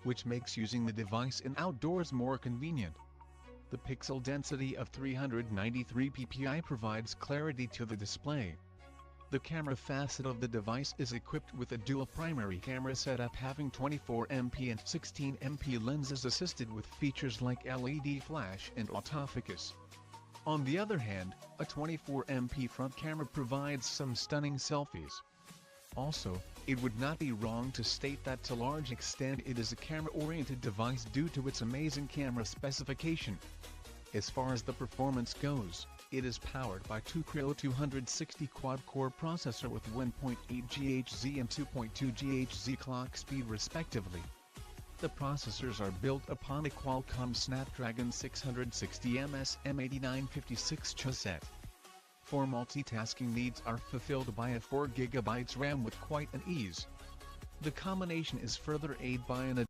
which makes using the device in outdoors more convenient. The pixel density of 393 ppi provides clarity to the display. The camera facet of the device is equipped with a dual primary camera setup having 24MP and 16MP lenses assisted with features like LED flash and autofocus. On the other hand, a 24MP front camera provides some stunning selfies. Also, it would not be wrong to state that to a large extent it is a camera-oriented device due to its amazing camera specification. As far as the performance goes, it is powered by two Creo 260 quad-core processor with 1.8 GHz and 2.2 GHz clock speed respectively. The processors are built upon a Qualcomm Snapdragon 660 MS M8956 chipset. For multitasking needs are fulfilled by a 4GB RAM with quite an ease. The combination is further aided by an